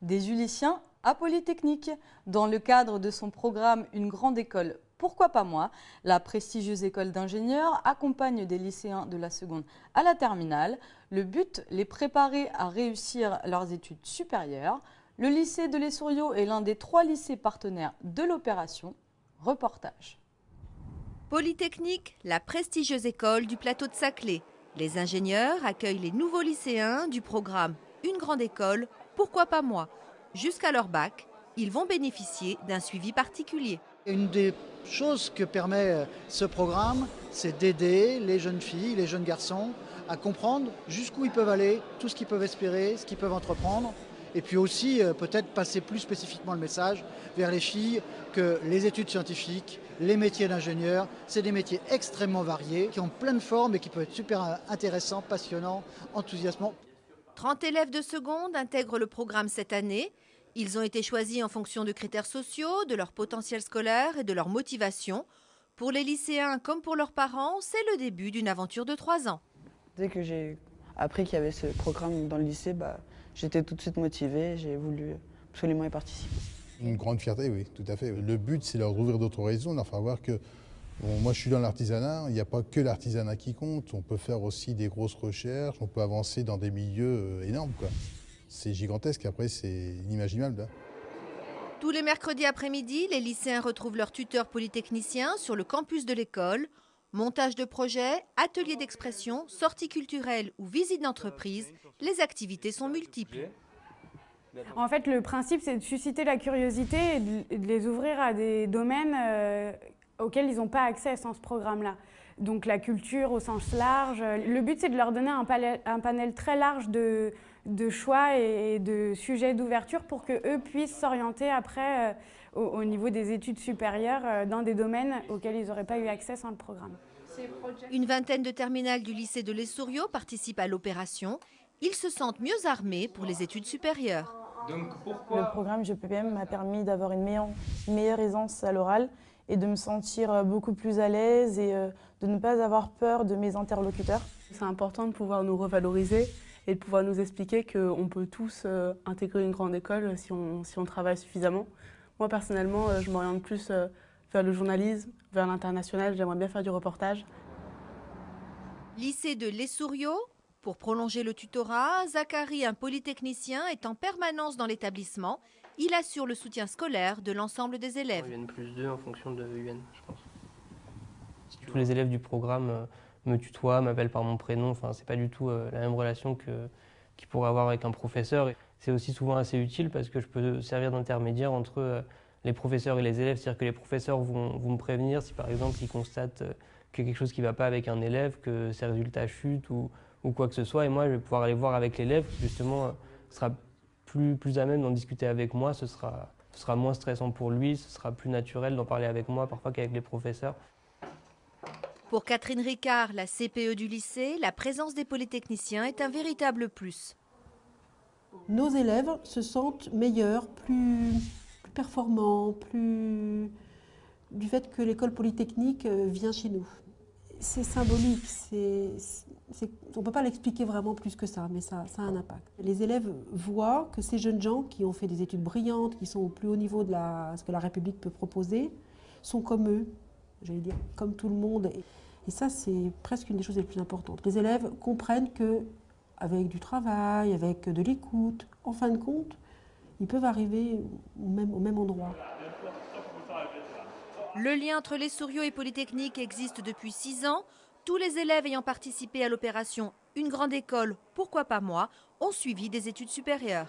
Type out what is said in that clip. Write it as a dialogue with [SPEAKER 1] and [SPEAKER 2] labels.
[SPEAKER 1] Des Ulyssiens à Polytechnique. Dans le cadre de son programme Une grande école, pourquoi pas moi, la prestigieuse école d'ingénieurs accompagne des lycéens de la seconde à la terminale. Le but, les préparer à réussir leurs études supérieures. Le lycée de l'Essouriau est l'un des 3 lycées partenaires de l'opération. Reportage.
[SPEAKER 2] Polytechnique, la prestigieuse école du plateau de Saclay. Les ingénieurs accueillent les nouveaux lycéens du programme Une grande école, pourquoi pas moi. Jusqu'à leur bac, ils vont bénéficier d'un suivi particulier.
[SPEAKER 3] Une des choses que permet ce programme, c'est d'aider les jeunes filles, les jeunes garçons à comprendre jusqu'où ils peuvent aller, tout ce qu'ils peuvent espérer, ce qu'ils peuvent entreprendre. Et puis aussi peut-être passer plus spécifiquement le message vers les filles que les études scientifiques, les métiers d'ingénieur, c'est des métiers extrêmement variés, qui ont plein de formes et qui peuvent être super intéressants, passionnants, enthousiasmants.
[SPEAKER 2] 30 élèves de seconde intègrent le programme cette année. Ils ont été choisis en fonction de critères sociaux, de leur potentiel scolaire et de leur motivation. Pour les lycéens comme pour leurs parents, c'est le début d'une aventure de 3 ans.
[SPEAKER 4] Dès que j'ai appris qu'il y avait ce programme dans le lycée, j'étais tout de suite motivée, j'ai voulu absolument y participer.
[SPEAKER 5] Une grande fierté, oui, tout à fait. Le but, c'est leur ouvrir d'autres horizons, leur faire voir que moi je suis dans l'artisanat, il n'y a pas que l'artisanat qui compte, on peut faire aussi des grosses recherches, on peut avancer dans des milieux énormes, quoi. C'est gigantesque, après c'est inimaginable. Hein.
[SPEAKER 2] Tous les mercredis après-midi, les lycéens retrouvent leurs tuteurs polytechniciens sur le campus de l'école. Montage de projets, ateliers d'expression, sorties culturelles ou visites d'entreprise, les activités sont multiples.
[SPEAKER 6] En fait, le principe, c'est de susciter la curiosité et de les ouvrir à des domaines auxquels ils n'ont pas accès sans ce programme-là. Donc la culture au sens large. Le but, c'est de leur donner un panel très large de choix et de sujets d'ouverture pour qu'eux puissent s'orienter après au niveau des études supérieures dans des domaines auxquels ils n'auraient pas eu accès sans le programme.
[SPEAKER 2] Une vingtaine de terminales du lycée de l'Essouriau participent à l'opération. Ils se sentent mieux armés pour les études supérieures.
[SPEAKER 4] Le programme GPPM m'a permis d'avoir une meilleure aisance à l'oral et de me sentir beaucoup plus à l'aise et de ne pas avoir peur de mes interlocuteurs.
[SPEAKER 7] C'est important de pouvoir nous revaloriser et de pouvoir nous expliquer qu'on peut tous intégrer une grande école si on travaille suffisamment. Moi personnellement, je m'oriente plus vers le journalisme, vers l'international, j'aimerais bien faire du reportage.
[SPEAKER 2] Lycée de l'Essouriau. Pour prolonger le tutorat, Zachary, un polytechnicien, est en permanence dans l'établissement. Il assure le soutien scolaire de l'ensemble des élèves.
[SPEAKER 8] UN+2 en fonction de UN, je pense.
[SPEAKER 9] Tous les élèves du programme me tutoient, m'appellent par mon prénom. Enfin, c'est pas du tout la même relation qu'ils pourraient avoir avec un professeur. C'est aussi souvent assez utile parce que je peux servir d'intermédiaire entre les professeurs et les élèves. C'est-à-dire que les professeurs vont me prévenir si par exemple ils constatent que quelque chose qui ne va pas avec un élève, que ses résultats chutent ou quoi que ce soit. Et moi, je vais pouvoir aller voir avec l'élève qui justement sera plus à même d'en discuter avec moi. Ce sera moins stressant pour lui, ce sera plus naturel d'en parler avec moi parfois qu'avec les professeurs.
[SPEAKER 2] Pour Catherine Ricard, la CPE du lycée, la présence des polytechniciens est un véritable plus.
[SPEAKER 10] Nos élèves se sentent meilleurs, plus performants, du fait que l'école polytechnique vient chez nous. C'est symbolique, on ne peut pas l'expliquer vraiment plus que ça, mais ça a un impact. Les élèves voient que ces jeunes gens qui ont fait des études brillantes, qui sont au plus haut niveau de ce que la République peut proposer, sont comme eux, j'allais dire, comme tout le monde. Et ça, c'est presque une des choses les plus importantes. Les élèves comprennent qu'avec du travail, avec de l'écoute, en fin de compte, ils peuvent arriver au même endroit.
[SPEAKER 2] Le lien entre l'Essouriau et Polytechnique existe depuis 6 ans. Tous les élèves ayant participé à l'opération Une grande école, pourquoi pas moi, ont suivi des études supérieures.